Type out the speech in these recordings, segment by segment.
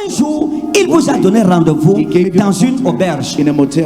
Un jour, il vous a donné rendez-vous dans une auberge. In a motel.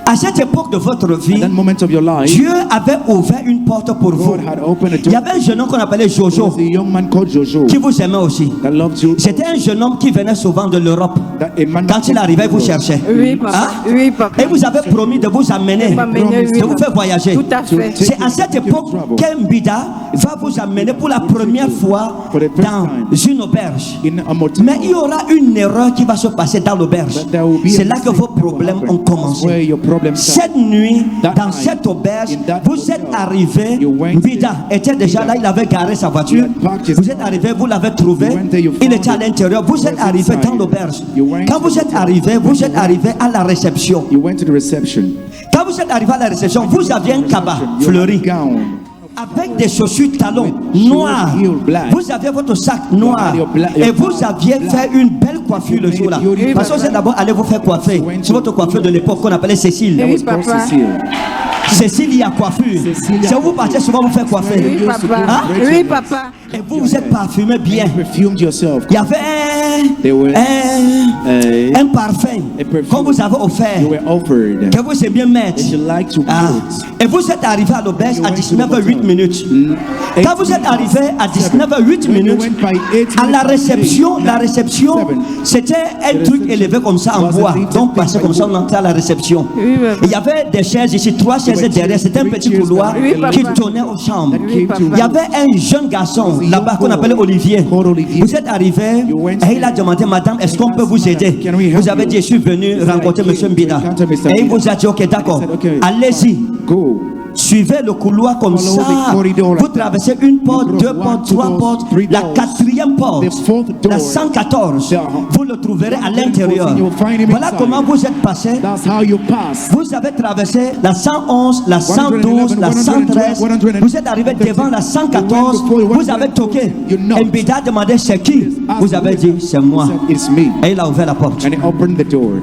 À cette époque de votre vie, At that moment of your life, Dieu avait ouvert une porte pour vous. God had opened a Il door. y avait un jeune homme qu'on appelait There Jojo was a young man called Jojo qui vous aimait aussi. that loved you. C'était un jeune homme qui venait souvent de l'Europe. That a man Quand il arrivait, il vous cherchait. Oui, papa. Hein? Oui, papa. Et vous avez promis de vous amener, de vous faire voyager. Tout à fait. C'est à cette époque qu'Mbida va vous amener pour la première fois dans une auberge. in a motel. Mais il y aura une erreur qui va se passer dans l'auberge. C'est là que vos problèmes ont That's where commencé. your problems start. Cette nuit, dans cette auberge, vous êtes arrivé. Mbida était déjà là, il avait garé sa voiture. Vous êtes arrivé, vous l'avez trouvé. Il était à l'intérieur. Vous êtes arrivé dans l'auberge. Quand vous êtes arrivé à la réception. You went to the reception. Quand vous êtes arrivé à la réception, vous aviez un cabas You had a fleuri gown. avec des chaussures talons noirs. Vous aviez votre sac noir et vous aviez fait une belle coiffure le jour-là. Parce que vous êtes d'abord allé vous faire coiffer. C'est votre coiffure de l'époque qu'on appelait Cécile. That was called Papa. Cecile. Cécile, il y a coiffure. C'est où vous partez souvent vous faire coiffer. Oui, papa. Hein? Oui, papa. Et vous vous êtes parfumé bien. Perfumed yourself. Il y avait There were un parfum qu'on vous avait offert, You were offered. que vous aimiez mettre. You like to Ah. put. Et vous êtes arrivé à l'auberge à 19h08 minutes. Quand vous êtes arrivé à 19h08 minutes, à la réception, c'était un truc élevé comme ça en bois. Donc, passé comme ça, on entrait à la réception. Oui, papa. Il y avait des chaises ici, 3 chaises derrière. C'était un petit couloir Oui, papa. qui tournait aux chambres. Oui, papa. Il y avait un jeune garçon là-bas qu'on appelait Olivier. Vous êtes arrivé et il a demandé, madame, est-ce qu'on peut vous aider? Vous avez dit, je suis venu rencontrer M. Mbida. Et il vous a dit, ok, d'accord, allez-y. Go. Suivez le couloir comme ça. Vous traversez une porte, 2 portes, 3 portes. La 4e porte, la 114, vous le trouverez à l'intérieur. Voilà comment vous êtes passé. That's how you pass. Vous avez traversé la 111, la 112, la 113. Vous êtes arrivé devant la 114. Vous avez toqué. Mbida a demandé c'est qui? Vous avez dit c'est moi. It's me. Et il a ouvert la porte. And he opened the door.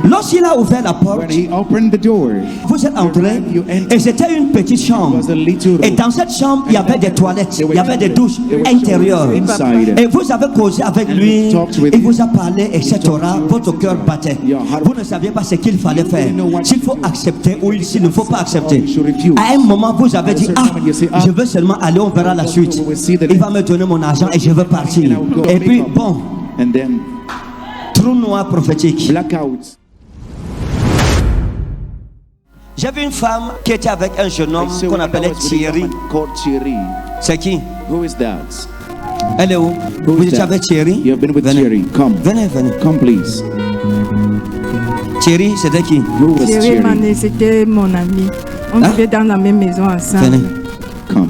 Lorsqu'il a ouvert la porte, When he opened the door, vous êtes entré et c'était une petite it chambre. was a little Et room. dans cette chambre, il y avait des toilettes, il y avait des douches intérieures. Inside. Et vous avez causé avec lui, il vous a parlé, etc. Votre cœur battait. Vous ne saviez pas ce qu'il fallait faire. S'il faut accepter ou s'il ne faut pas accepter. À un moment, vous avez dit, ah, je veux seulement aller, on verra la suite. Il va me donner mon argent et je veux partir. Et puis, bon, And then trou noir prophétique. blackout. J'ai vu une femme qui était avec un jeune homme I saw qu'on one that appelait was with a Thierry. woman called Thierry. C'est qui? Who is that? Elle est où? Who Vous is étiez that? avec Thierry? You have been with Venez. Thierry. Come. Venez, venez. Come, please. Thierry, c'était qui? Who was Thierry Thierry? Mané, c'était mon ami. On Hein? vivait dans la même maison ensemble. Venez. Come.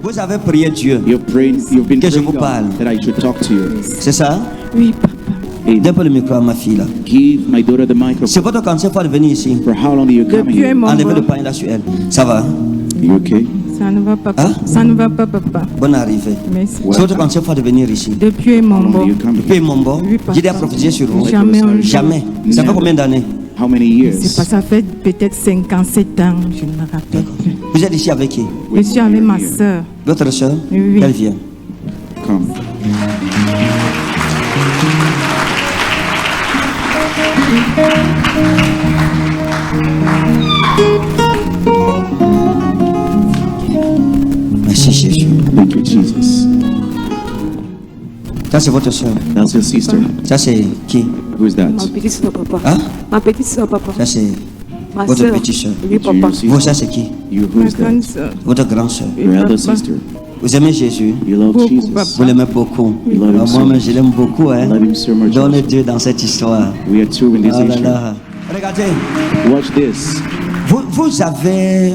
Vous avez prié Dieu. You've been Que je praying vous God parle. that I should talk to you. C'est ça? Oui, papa. Hey, Donne le micro à ma fille là. give my daughter the C'est microphone. votre cancer fois de venir ici. For how long are you coming Depuis un here? moment. Enlevez le pain là sur elle. Ça va? You okay? Ça ne va pas, Hein? ça ne va pas, papa. Bonne arrivée. Merci. C'est votre cancer fois de venir ici. Depuis un How long moment. are you coming Depuis here? mon bon, Oui, papa. j'ai dit à prophétiser sur vous. Jamais un jour. Jamais. Ça fait combien d'années? How many C'est years? pas, ça fait peut-être 57 ans, je ne me rappelle plus. Vous êtes ici avec qui? Je suis avec ma soeur. Votre soeur? Oui. Elle vient. Come. Merci Jésus. Thank you, Jesus. Ça c'est votre soeur. That's your sister. Ça c'est qui? Who is that? Ma petite soeur, papa. Hein? Ma petite soeur, papa. Ça c'est Ma votre soeur. petite soeur. Oui, papa. Your sister. Vous ça c'est qui? You, who Ma is that? grande soeur. Votre grande soeur. Oui, Your elder papa. sister. Vous aimez Jésus? You love Beaucoup, Jesus. papa. Vous l'aimez beaucoup. You love him Ah, so moi-même, much. je l'aime beaucoup. Hein? I love him so much. Donne Dieu dans cette histoire. We are two in this Oh là issue. là. Regardez, Watch this. vous avez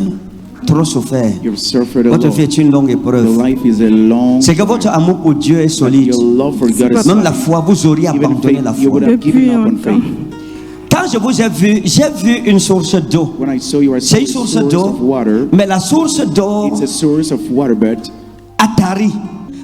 trop souffert. You've suffered a Votre lot. vie est une longue Your épreuve. life is a long. C'est que votre amour pour Dieu est solide. Your love for God is Même la foi, vous auriez even abandonné faith. la You foi. would have Depuis given up on longtemps. faith. Quand je vous ai vu, j'ai vu une source d'eau. When I saw you, I saw C'est a une source source d'eau, of water. mais la source d'eau It's a source of water, but a tari.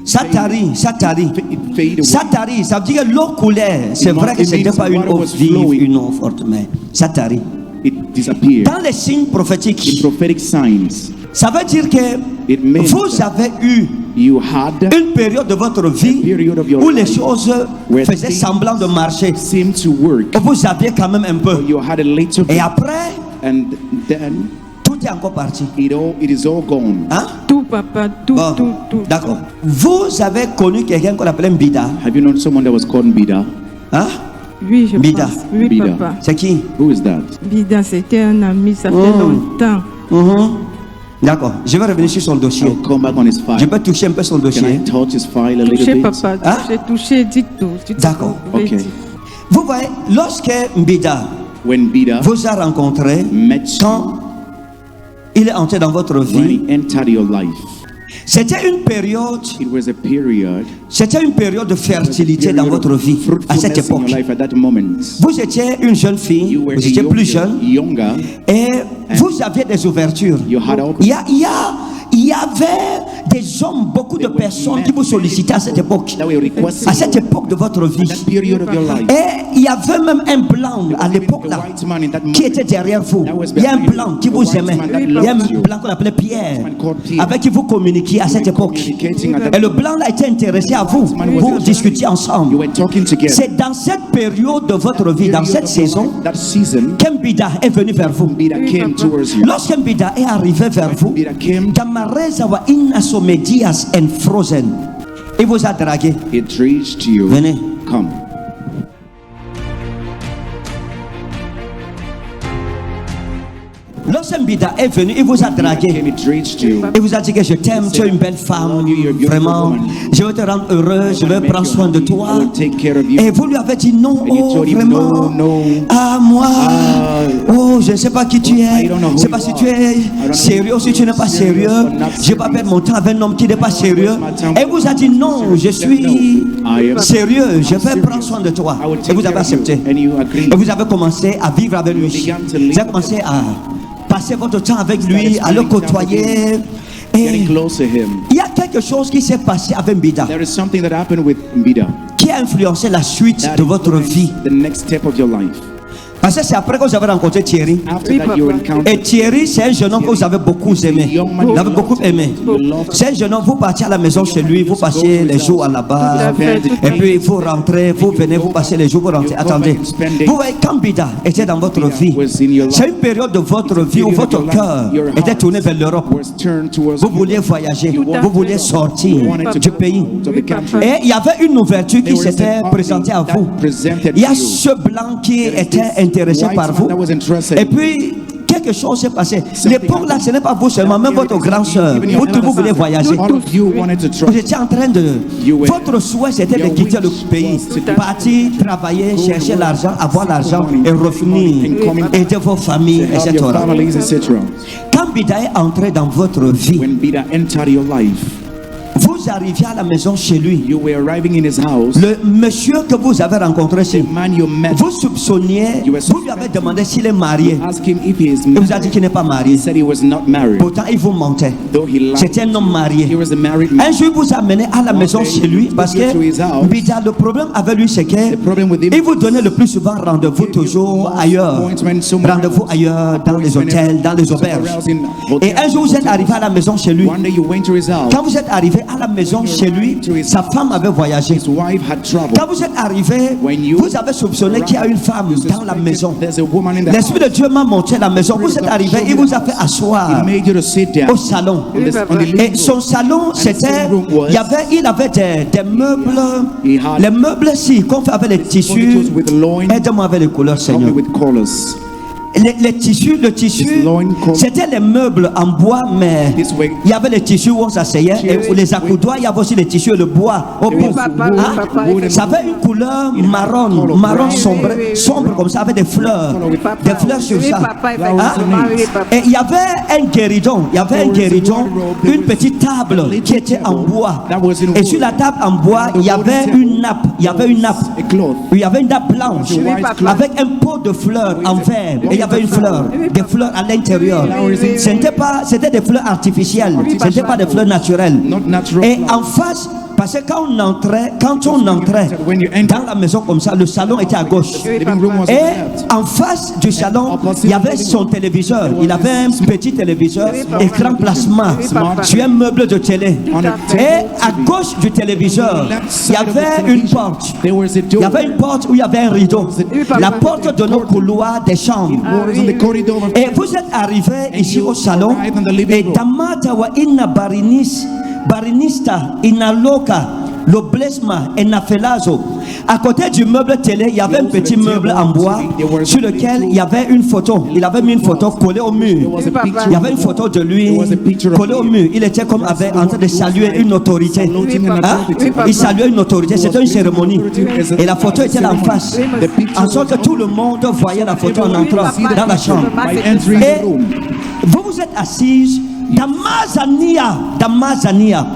Ça tarit, ça tarit. it faded away. Ça tarit, ça veut dire que l'eau coulait. C'est It vrai que must- ce it n'était means pas une water eau was vive, flowing. une eau forte, mais ça tarit. It disappear. Dans les signes In prophétiques, prophetic signs, ça veut dire que it means vous avez eu you had une période de votre vie period of your où les life choses where faisaient things semblant de marcher. seemed to work. Vous aviez quand même un peu. You had a little Et bit, après, and then tout est encore parti. it is all gone. Hein? Tout, papa, tout, Bon, tout. d'accord. Vous avez connu quelqu'un qu'on appelait Mbida. Have you known someone that was called Bida? Hein? Oui, je Bida. pense. Oui, Bida. papa. C'est qui? Who is that? Bida, c'était un ami, ça fait Oh. longtemps. Mhm. D'accord. Je vais revenir sur son dossier. I'll come back on his Je file. peux toucher un peu son Can I dossier. touch his file a little Touché, bit? papa. Hein? Touché, dites tout. Dites D'accord, tout. Oui, ok. dites. Vous voyez, lorsque Mbida When Bida vous a rencontré, met quand il est entré dans votre when vie, he entered your life, c'était une période, it was a period de fertilité dans votre vie à cette fruitfulness in époque. your life at that moment. Vous étiez une jeune fille, You were vous étiez plus jeune, younger. et vous aviez des ouvertures. You had open. Il y avait des hommes, beaucoup de personnes qui vous sollicitaient à cette époque. That were requesting À cette époque de votre vie. that period of your life. Et il y avait même un blanc à l'époque The là white man in that qui était derrière vous. Il y a un blanc qui vous aimait. Il y a un blanc qu'on appelait Pierre, avec qui vous communiquiez à cette époque. communicating at that Et le blanc là était intéressé à vous. Vous discutiez you ensemble. were talking together. C'est dans cette période de votre vie, dans cette saison, That season, qu'Mbida est venu vers vous. Bida came towards you. Lorsqu'Mbida est arrivé vers vous, Bida came, Damareza wa Innasomedias and Frozen, il vous a dragué. it reached you. Venez. Come. Lorsqu'Mbida est venu, il vous a Bida dragué. came, it reached you. Il vous a dit que je t'aime, tu es une belle femme, vraiment. Je vais te rendre heureux, je vais prendre soin de toi. I will take care of you. Et vous lui avez dit non, And you oh told him, vraiment. no. Ah moi, oh je ne sais pas qui tu I es. don't know who Je ne sais pas you si are. tu es don't know sérieux ou si tu n'es pas serious sérieux. or not Je ne vais pas serious. perdre mon temps avec un homme qui n'est pas sérieux. waste my time. Et vous a dit non, je suis I am sérieux, je vais serious. prendre soin de toi. I will Et take vous care avez of you. accepté. And you agreed. Et vous avez commencé à vivre avec lui. began to live Vous avez commencé à passer votre temps avec lui, à le côtoyer. Getting Et close to him. il y a quelque chose qui s'est passé avec Mbida There is something that happened with Bida. qui a influencé la suite That de votre influenced vie. the next step of your life. Parce que c'est après que vous avez rencontré Thierry. After Oui, that, you papa. encountered Et Thierry, c'est un jeune homme que vous avez beaucoup aimé. Vous avez beaucoup aimé. C'est un jeune homme, vous partiez à la maison chez lui, vous passiez les jours à là-bas. Tout à fait, tout à Et fait. puis vous rentrez, vous venez, vous passez les jours, vous rentrez. Attendez. Vous voyez, quand Bida était dans votre vie, c'est une période de votre vie où votre cœur était tourné vers l'Europe. was turned towards Vous vouliez voyager, vous vouliez sortir du pays. to the country. Et il y avait une ouverture qui s'était présentée à vous. Il y a ce blanc qui était intéressé par vous. Et puis, quelque chose s'est passé. L'époque là, ce n'est pas vous seulement, même votre grande soeur. Vous tous, vous voulez voyager. All of you wanted to Vous travel. étiez en train de... Votre souhait, c'était de quitter le pays. Partir, travailler, chercher l'argent, avoir l'argent et revenir. Aider vos familles, Help etc. your families, etc. Quand Bida est entré dans votre vie, When Bida entered your life, vous arriviez à la maison chez lui. you were arriving in his house. Le monsieur que vous avez rencontré chez The man you met, vous soupçonniez, vous lui avez demandé s'il est marié. asked him if he is Il vous a married. dit qu'il n'est pas marié. He said he was not married. Pourtant, il vous mentait. Though he lied, C'était un homme he marié. was a married man. Un jour, il vous a amené à la maison day, chez lui parce he took you to his que house. Bida, le problème avec lui, c'est The problem with him, qu'il vous donnait le plus souvent rendez-vous toujours ailleurs. appointment somewhere Rendez-vous else. ailleurs, dans les hôtels, dans les Somewhere auberges. else in Et hotels, un jour, vous êtes arrivé à la maison chez lui. One day you went to his house. Quand vous êtes arrivé à la maison chez lui, sa femme avait voyagé. His wife had traveled. Quand vous êtes arrivé, vous avez soupçonné qu'il y a une femme dans la maison. There's a woman in the L'Esprit de house. Dieu m'a montré la maison. Vous êtes arrivé, il vous a fait asseoir He made you to sit down au salon. on the living Et room. son salon, c'était, il avait des meubles, les meubles si, qu'on fait avec les tissus. Furnitures with loin, Aide-moi avec les couleurs, covered Seigneur. with collars. Le tissu, This loin coat. c'était les meubles en bois, mais This way. il y avait les tissus où on s'asseyait, et pour les accoudoirs, il y avait aussi les tissus et le bois au bout. papa, Hein? papa, Ça avait une couleur marron sombre comme ça, avec des fleurs sur Oui, ça. papa, Hein? effectivement, oui, papa. Et il y avait un guéridon, une petite table qui était en bois. Et sur la table en bois, il y avait une nappe, A cloth. il y avait une nappe blanche Oui, papa. avec un pot de fleurs en verre. Et il y avait une fleur, des fleurs à l'intérieur. C'était des fleurs artificielles, ce n'était pas des fleurs naturelles. Not natural Et flowers. en face Parce que quand on entrait dans la maison comme ça, le salon était à gauche. The living room was on the Et left. en face du salon, il y avait son téléviseur. Il avait un petit téléviseur, écran plasma, sur un meuble de télé. Et à gauche du téléviseur, il y avait une porte. There was a Il door. y avait une porte où il y avait un rideau. La porte donnait au couloir des chambres. Was in the corridor of Et vous êtes arrivé ici au salon. Et Damata wa inna barinista inaloka l'oblesma et nafelazo. À côté du meuble télé, il y avait un petit meuble en bois sur lequel il y avait une photo. Il avait mis une photo collée au mur. Il y avait une photo de lui collée au mur. Il était comme en train de saluer une autorité. Hein? Il saluait une autorité. C'était une cérémonie. Et la photo était là en face. En sorte que tout le monde voyait la photo en entrant dans la chambre. by entering Et the room. vous vous êtes assise dans Mazania.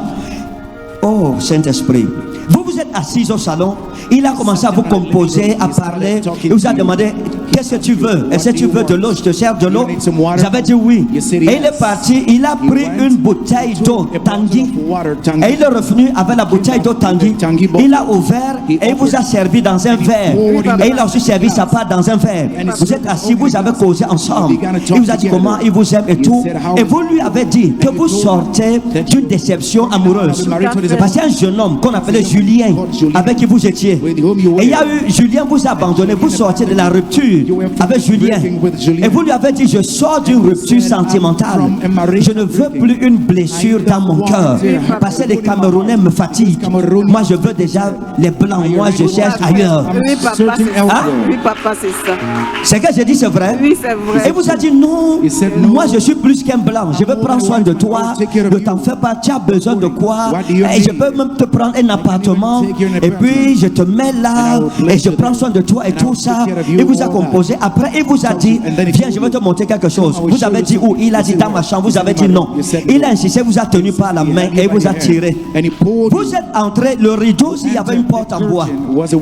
Oh, Saint-Esprit. Vous vous êtes assise au salon. Il a commencé à vous composer, à parler. Il vous a demandé, qu'est-ce que tu veux? Est-ce que tu veux de l'eau? Je te sers de l'eau? J'avais dit oui. Et il est parti. Il a pris une bouteille d'eau Tanguy. Et il est revenu avec la bouteille d'eau Tanguy. Il a ouvert et il vous a servi dans un verre. Et il a aussi servi sa part dans un verre. Vous êtes assis, vous avez causé ensemble. Il vous a dit comment il vous aime et tout. Et vous lui avez dit que vous sortez d'une déception amoureuse. Parce qu'il y a un jeune homme qu'on appelait Julien, avec qui vous étiez. Et il y a eu, Julien vous a abandonné, vous sortez de la rupture avec Julien. Et vous lui avez dit, je sors d'une rupture sentimentale. Je ne veux plus une blessure dans mon cœur. Parce que les Camerounais me fatiguent. Moi je veux déjà les Blancs, moi je cherche ailleurs. Oui, papa, c'est ça. Hein? Oui, papa, c'est ça. Ce que j'ai dit c'est vrai. Oui, c'est vrai. Et vous a dit non, moi je suis plus qu'un blanc, je veux prendre soin de toi, ne t'en fais pas, tu as besoin de quoi, et je peux même te prendre un appartement, et puis je te mets là, et je prends soin de toi et tout ça. Il vous a composé, après il vous a dit, viens je vais te montrer quelque chose. Vous avez dit où? Il a dit dans ma chambre, vous avez dit non. Il a insisté, vous a tenu par la main et il vous a tiré. Vous êtes entré, le rideau, s'il y avait une porte en bois,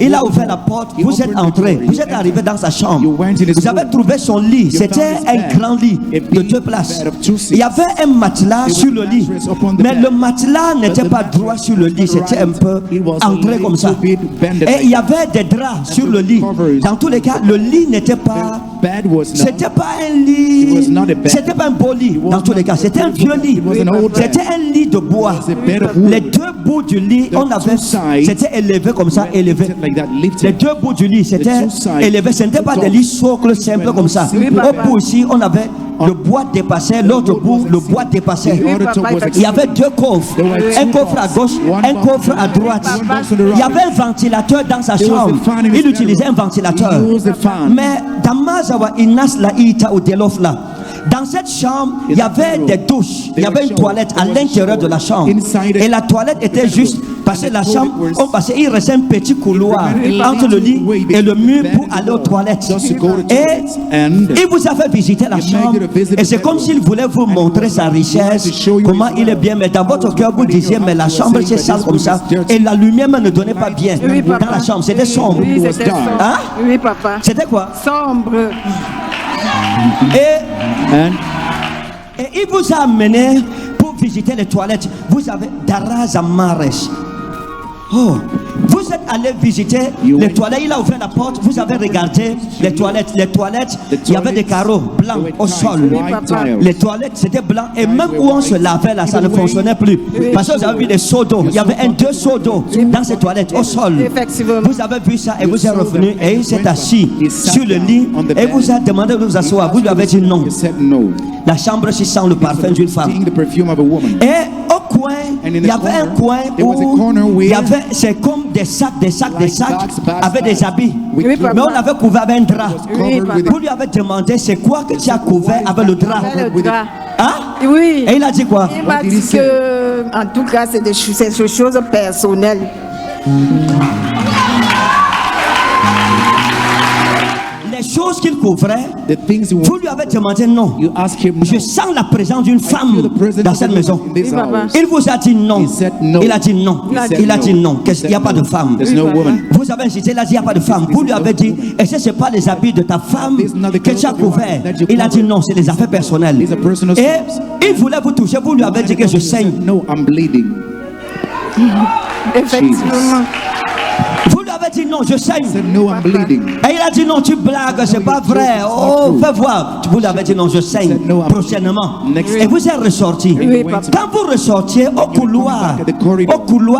il a ouvert la porte, vous êtes entré, vous êtes arrivé dans sa chambre. Vous avez trouvé son lit, c'était un grand lit de 2 places. Il y avait un matelas sur le lit, mais le matelas n'était pas droit sur le lit, c'était un peu entré comme ça. Et il y avait des draps sur le lit. Dans tous les cas, le lit n'était pas, c'était pas un lit, c'était pas un beau lit. Dans tous les cas, c'était un vieux lit. C'était un lit de bois. Les 2 bouts du lit, on avait, c'était élevé comme ça, élevé. Les 2 bouts du lit, c'était élevé. Ce n'était pas des lits socles simples comme ça. Au bout ici, on avait le bois dépassait, l'autre bout, le bois dépassait. Il y avait 2 coffres, un coffre à gauche, un coffre à droite. Il y avait un ventilateur dans sa chambre. Il utilisait un ventilateur. Mais dans Mazawa Inas la Ita ou Delofla, dans cette chambre, il y avait des douches, il y avait une toilette à l'intérieur de la chambre. Et la toilette était juste, parce que la chambre, il restait un petit couloir entre le lit et le mur pour aller aux toilettes. Et il vous a fait visiter la chambre. Et c'est comme s'il voulait vous montrer sa richesse, comment il est bien. Mais dans votre cœur, vous disiez, mais la chambre c'est sale comme ça. Et la lumière ne donnait pas bien dans la chambre. C'était sombre. Oui, c'était sombre. Hein? Oui, papa. C'était quoi? Sombre. Et il vous a amené pour visiter les toilettes. Vous avez Daraza Mares. Oh, vous êtes allé visiter les toilettes. Il a ouvert la porte. Vous avez regardé les toilettes. Les toilettes, il y avait des carreaux blancs au sol. Les toilettes, c'était blanc. Et même où on se lavait là, ça ne fonctionnait plus. Parce que vous avez vu des seaux d'eau. Il y avait 2 seaux d'eau dans ces toilettes au sol. Vous avez vu ça et vous êtes revenu. Et il s'est assis sur le lit. Et vous a demandé de vous asseoir. Vous lui avez dit non. La chambre se sent le parfum d'une femme. Et au coin, il y avait un coin où il y avait, c'est comme des sacs avec des habits. Mais on avait couvert avec un drap. Vous lui avez demandé c'est quoi que tu as couvert avec le drap. Hein? Oui. Et il a dit quoi? Il m'a dit que, en tout cas, c'est des choses personnelles. Les choses qu'il couvrait, vous lui avez demandé non. Je sens la présence d'une femme dans cette maison. Il vous a dit non. Il a dit non. Il a dit non. Il n'y a pas de femme. Vous avez insisté, il a dit il n'y a pas de femme. Vous lui avez dit, est-ce que ce n'est pas les habits de ta femme que tu as couvert? Il a dit non, c'est des affaires personnelles. Et il voulait vous toucher. Vous lui avez dit que je saigne. Effectivement. Vous lui avez dit non, je saigne. Said, no, I'm bleeding. Et il a dit non, tu blagues, c'est pas vrai. Oh, fais voir. Vous lui avez dit non, je saigne prochainement. Et vous êtes ressorti. Oui, papa. Quand vous ressortiez au couloir,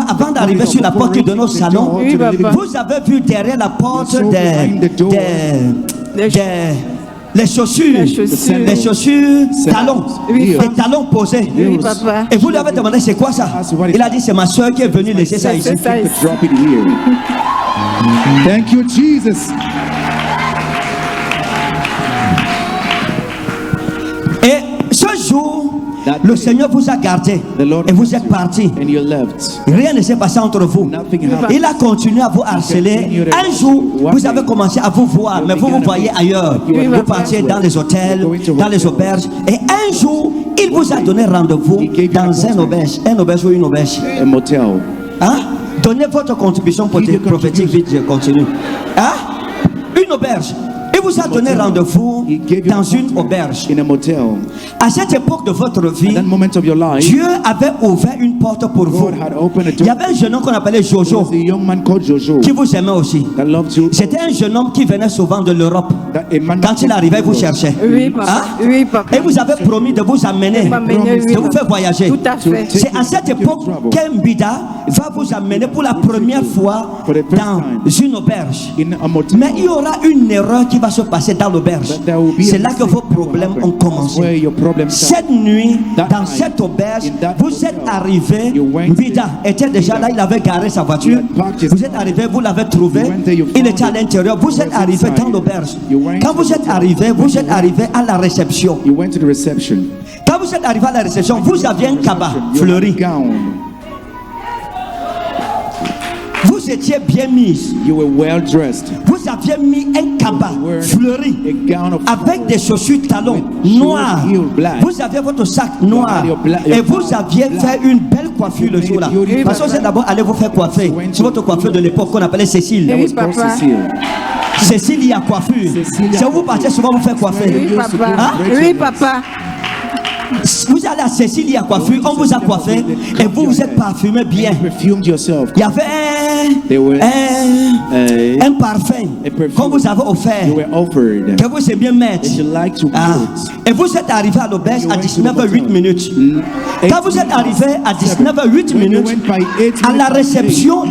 avant d'arriver sur la porte de nos salons, Oui, papa. vous avez vu derrière la porte les chaussures, les chaussures talons, Oui, des talons posés. Oui, papa. Et vous lui avez demandé c'est quoi ça? Il a dit c'est ma soeur qui est venue laisser ça ici. C'est ça ici. Drop it here. Thank you, Jesus. Et ce jour, le Seigneur vous a gardé et vous êtes parti. And you left. Rien ne s'est passé entre vous. Nothing happened. Il a continué à vous harceler. Un jour, vous avez commencé à vous voir, mais vous vous voyez ailleurs. Vous partiez dans les hôtels, dans les auberges. Et un jour, il vous a donné rendez-vous dans un auberge ou une auberge. A motel. Hein? Donnez votre contribution prophétique, vite, je continue. Hein? Une auberge. Il vous a donné rendez-vous dans une auberge. In a motel. À cette époque de votre vie, At that moment of your life, Dieu avait ouvert une porte pour vous. God had opened a Il y door. avait un jeune homme qu'on appelait There Jojo was a young man called Jojo qui vous aimait aussi. that loved you. C'était un jeune homme qui venait souvent de l'Europe. That a man Quand il arrivait, il vous cherchait. Oui, papa. Hein? Oui, papa. Et vous avez promis de vous amener, M'amener, oui, de vous papa. faire voyager. Tout à fait. C'est à cette époque qu'Mbida va vous amener pour la première fois dans une auberge. in a motel. Mais il y aura une erreur qui va se passer dans l'auberge. C'est là que vos problèmes ont That's where commencé. your problems start. Cette nuit, dans cette auberge, vous êtes arrivé. Mbida était déjà là, il avait garé sa voiture. Vous êtes arrivé, vous l'avez trouvé. Il était à l'intérieur. Vous êtes arrivé dans l'auberge. Quand vous êtes arrivé à la réception. You went to the reception. Quand vous êtes arrivé à la réception, vous aviez un cabas fleuri. Gown. Vous étiez bien mise. You were well dressed. Vous aviez mis un cabas fleuri A gown of avec des chaussures talons noirs. Vous aviez votre sac noir et vous aviez fait une belle coiffure le jour-là. Parce que vous êtes d'abord allé vous faire coiffer. C'est votre coiffure de l'époque qu'on appelait Cécile. Oui, papa. Cécile, il y a coiffure. C'est où vous partez souvent vous faire coiffer. Oui, papa. Hein? Oui, papa. Vous allez à Cécile, il y a coiffure, on vous a coiffé et vous vous êtes parfumé bien. Perfumed yourself. Il y avait un parfum qu'on vous avait offert, You were offered. que vous aimiez mettre. That you like to Ah. put. Et vous êtes arrivé à l'auberge à 19h08 minutes. Quand vous êtes arrivé à 19h08 minutes, à la réception,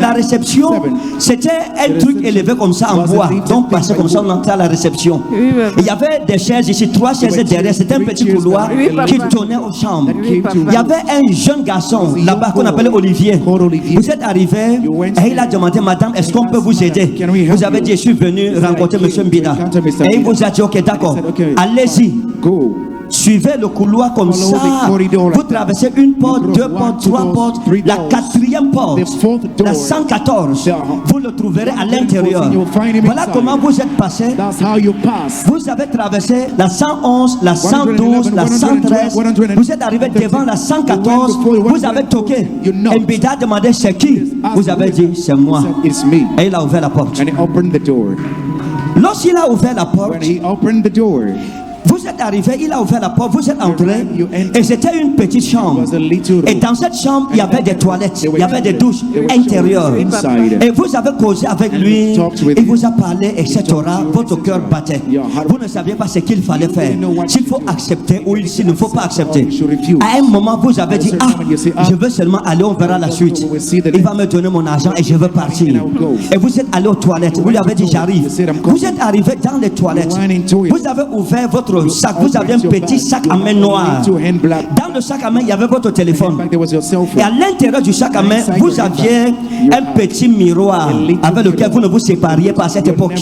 c'était un truc élevé comme ça en bois. Donc, passé comme ça, on entrait à la réception. Oui, papa. Il y avait des chaises ici, 3 chaises derrière. C'était un petit couloir Oui, papa. qui tournait aux chambres. Oui, papa. Il y avait un jeune garçon là-bas qu'on appelait Olivier. Vous êtes arrivé et il a demandé, madame, est-ce qu'on peut vous aider? Vous avez dit, je suis venu rencontrer M. Mbida. Et il vous a dit, ok, d'accord, allez-y. Go. Suivez le couloir comme ça. Vous traversez une porte, 2 portes, 3 portes. La 4e porte, la 114, vous le trouverez à l'intérieur. Voilà comment vous êtes passé. That's how you pass. Vous avez traversé la 111, la 112, la 113. Vous êtes arrivé devant la 114. Vous avez toqué. Mbida a demandé c'est qui? Vous avez dit c'est moi. It's me. Et il a ouvert la porte. And he opened the door. Lorsqu'il a ouvert la porte, When he opened the door, vous êtes arrivé, il a ouvert la porte, vous êtes entré et c'était une petite chambre. Et dans cette chambre, il y avait des toilettes, il y avait des douches intérieures. Et vous avez causé avec lui, il vous a parlé, etc. Votre cœur battait. Vous ne saviez pas ce qu'il fallait faire. S'il faut accepter ou s'il ne faut pas accepter. À un moment, vous avez dit, ah, je veux seulement aller, on verra la suite. Il va me donner mon argent et je veux partir. Et vous êtes allé aux toilettes, vous lui avez dit, j'arrive. Vous êtes arrivé dans les toilettes. Vous avez ouvert votre sac, vous avez un petit sac à main noir. Dans le sac à main, il y avait votre téléphone. Et à l'intérieur du sac à main, vous aviez un petit miroir avec lequel vous ne vous sépariez pas à cette époque.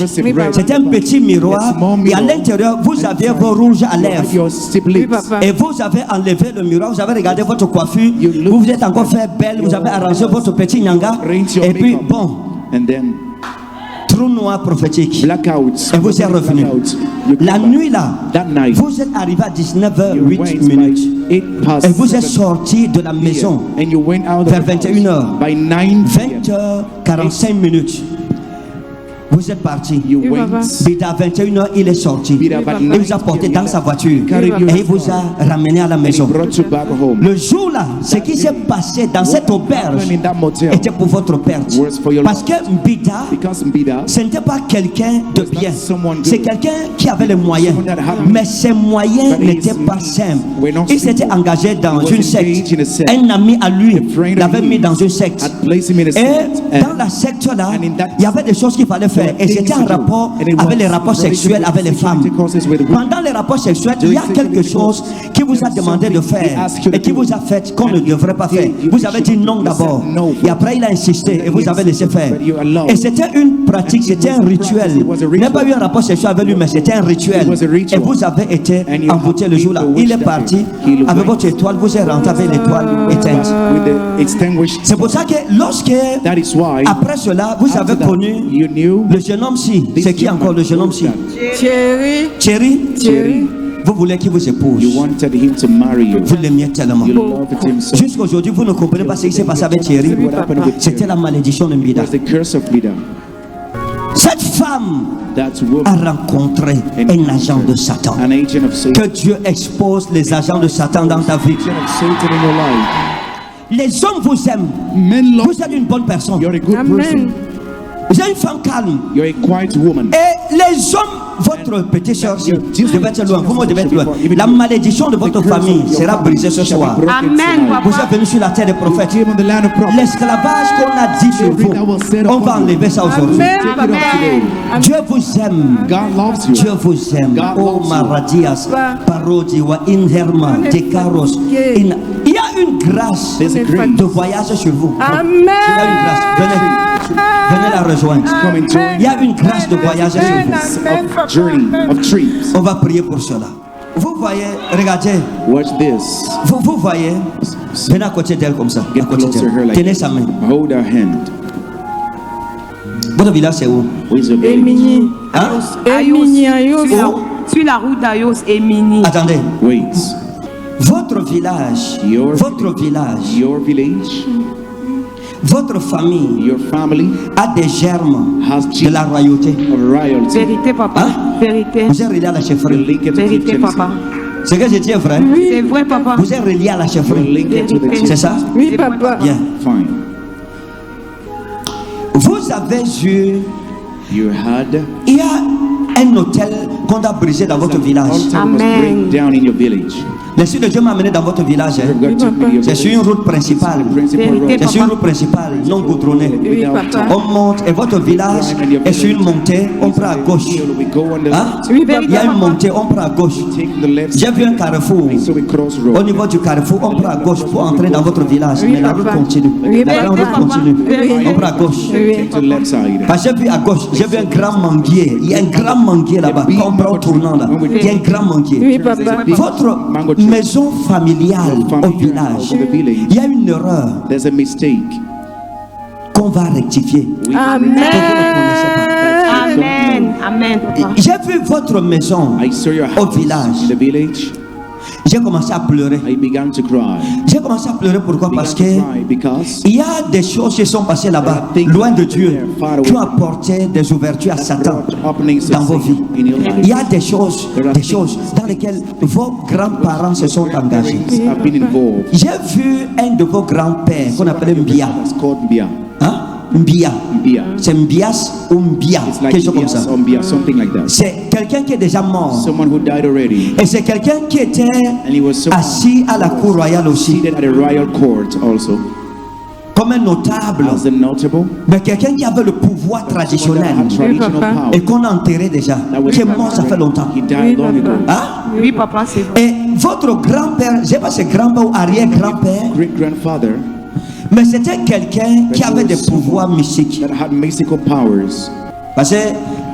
C'était un petit miroir. Et à l'intérieur, vous aviez vos rouges à lèvres. Oui, papa. Et vous avez enlevé le miroir, vous avez regardé votre coiffure, vous vous êtes encore fait belle, vous avez arrangé votre petit nyanga. Et puis, bon, and then trou noir prophétique. blackouts. Et vous êtes revenu. La nuit là, That night, vous êtes arrivé à you 19h08 went minutes. by 8 past Et vous êtes 7 sorti de la maison and you went out vers of the house 21h. by 9 p.m. 20h45 minutes. Vous êtes parti. You Oui, went. papa. Bida, à 21h, il est sorti. Bida, by Il vous a porté dans sa voiture. Et il vous a ramené à la And he maison. brought you back home. Le jour-là, ce qui s'est passé dans cette auberge Happened in that motel était pour votre perte. was for your Parce que Mbida, because Mbida, ce n'était pas quelqu'un de bien. someone good. C'est quelqu'un qui avait les moyens. Someone that had Mais ses moyens But his n'étaient pas simples. were not Il s'était simple. engagé dans He was une engaged secte. in a sect. Un ami à lui A friend of l'avait mis his dans une secte. had placed him in a Et sect. dans la secte-là, and in that il y avait des choses qu'il fallait faire. Et c'était en rapport avec les rapports sexuels avec les femmes. Pendant les rapports sexuels, il y a quelque chose qui vous a demandé de faire et qui vous a fait qu'on ne devrait pas faire. Vous avez dit non d'abord. Et après, il a insisté et vous avez laissé faire. Et c'était une pratique, c'était un rituel. Il n'a pas eu un rapport sexuel avec lui, mais c'était un rituel. Et vous avez été envoûté le jour-là. Il est parti avec votre étoile, vous êtes rentré avec l'étoile éteinte. With the extinguished. C'est pour ça que lorsque, That is why. après cela, vous avez after that, connu you knew le jeune homme-ci. C'est qui encore le jeune homme-ci? Chérie, Thierry, chérie, vous voulez qu'il vous épouse. you wanted him to marry you. Vous l'aimiez tellement. You loved him so. Jusqu'à aujourd'hui, vous ne comprenez pas ce qui s'est passé avec Thierry. What happened with C'était Thierry? la malédiction de It Mbida. was the curse of Mbida. Cette femme That a woman, rencontré un agent de Satan. an agent of Satan. Que Dieu expose les agents de Satan dans ta vie. Agent of Satan in your life. Les hommes vous aiment. Men love. Vous êtes une bonne personne. You're a good Amen. person. Vous êtes une femme calme. You're a quiet woman. Et les hommes, votre petite soeur, devait être loin. Vous me devez être loin. La malédiction de votre famille sera brisée ce soir. Amen, Vous papa. êtes venu sur la terre des prophètes. Came on the land of prophets. L'esclavage qu'on a dit sur vous, on va enlever ça aujourd'hui. Amen. Take it up today. Dieu vous aime. God loves you. Dieu vous aime. Oh Maradias, Parodi wa Inherma, Tekaros. Il y a une grâce There's a grace. de voyage sur vous. Amen. Il y a une grâce. Venez la rejoindre. Come and join Il y a une grâce de voyage sur vous. of journey of trips. On va prier pour cela. Vous voyez, regardez, Watch this. vous voyez, venez à côté d'elle comme ça. Get À côté closer to her d'elle. like Tenez sa main. hold her hand. Votre village c'est où? Where's your village? Emini. Hein? Emini, Ayos. Sur la route d'Ayos et Mini. Attendez. Wait. Votre village, Your village, votre famille your family a des germes has de la royauté. of royalty. Vérité, papa. Hein? Vérité. Vous êtes relié à la You're chefferie. linked to Vérité, chieftaincy. papa. Ce que je dis est vrai. C'est vrai, papa. Vous êtes relié à la You're chefferie. linked to the C'est C'est chief. ça? Oui, papa. Bien. Fine. Vous avez eu, You had il y a un hôtel qu'on a brisé dans votre village. altar was Amen. break down in your village. L'Esprit de Dieu m'a amené dans votre village. Hein. God took me to your C'est sur village. une route principale. Principal road. Vérité. C'est sur une route principale, non goudronnée. Oui, papa. On monte et votre village est sur une montée, on prend à gauche. We go on the Hein? Oui, Il y a papa. une montée, on prend à gauche. take the left J'ai vu un carrefour. so we cross Au road. niveau du carrefour, on prend à gauche pour entrer dans votre village. Oui, Mais la route papa. continue. Oui, La grande papa. route continue. Oui. On prend à gauche. Oui. Take the left side. Parce que j'ai vu à gauche, j'ai vu un grand manguier. Il y a un grand manguier là-bas. Quand on prend au tournant là, il y a un grand manguier. Oui, papa. Votre maison familiale au village, il y a une erreur There's a mistake. qu'on va rectifier. Amen. Amen. Amen, papa. J'ai vu votre maison I saw your au house village. in the village. J'ai commencé à pleurer. I began to cry. J'ai commencé à pleurer pourquoi? Parce que Began to cry because il y a des choses qui sont passées là-bas, loin de Dieu, qui ont apporté des ouvertures à Satan openings dans vos of vies. sin in your Il life. y a des choses dans lesquelles vos grands-parents se sont engagés. Parents have been involved. J'ai vu un de vos grands-pères qu'on appelait Mbia. It's called Mbia. Hein? Mbia. Mbia. C'est Mbias ou Mbia, It's like quelque chose comme Mbias ça. or Mbia, something like that. C'est quelqu'un qui est déjà mort. Someone who died already. Et c'est quelqu'un qui était And he was someone assis à la cour royale aussi, seated at a royal court also. comme un notable. As a notable. Mais quelqu'un qui avait le pouvoir Someone that traditionnel had traditional papa. power. et qu'on a enterré déjà, That was qui est mort ça fait longtemps. He died long ago. Hein? Oui, papa, c'est vrai. Et votre grand-père, je sais pas si c'est grand-père ou arrière-grand-père, Great grandfather mais c'était quelqu'un qui avait des pouvoirs mystiques. that had mystical powers. Parce que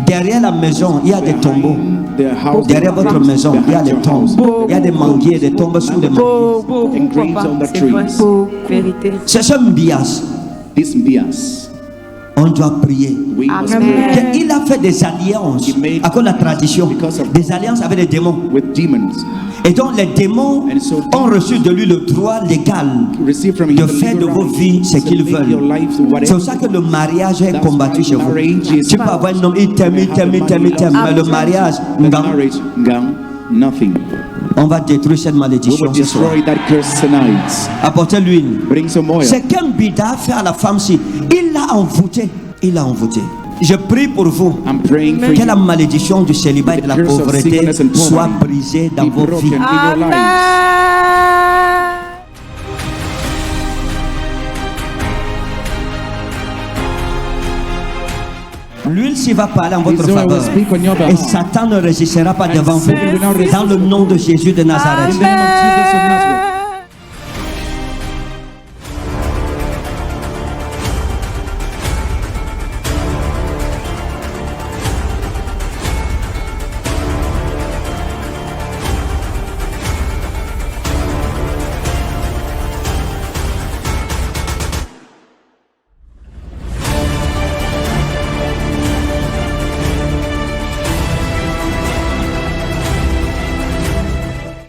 derrière la maison, il y a des tombeaux. Their house. Derrière votre maison, il y a des tombes. Il y a des manguiers, des tombes sous les manguiers. Beaucoup, Engraved papa. on the C'est vrai. trees. Vérité. C'est ce Mbias. This Mbias. On doit prier. We must Amen. pray Il a fait des alliances à cause de la tradition, des alliances avec les démons. with demons. Et donc les démons ont reçu de lui le droit légal Receive from him de the faire de legal vos right vies ce to qu'ils make your veulent. life whatever. C'est pour ça que le mariage est That's combattu why chez vous. marriage is Tu peux avoir un homme, il t'aime, il t'aime, il t'aime, il t'aime, mais le mariage, The ngam, marriage, ngam, nothing. on va détruire cette We malédiction will ce soir. destroy that curse tonight. Apportez l'huile. Bring some oil. C'est qu'un bida fait à la femme-ci. Il l'a envoûté. Il l'a envoûté. Je prie pour vous. I'm praying for Que you. la malédiction du célibat et de la The curse of pauvreté singleness and poverty soit brisée dans be vos broken vies. in your lives. L'huile s'y va parler en votre His oil will faveur. speak on your Et behalf. Satan ne résistera pas devant vous. Satan will not resist Dans le nom de Jésus de Nazareth. In the name of Jesus of Nazareth.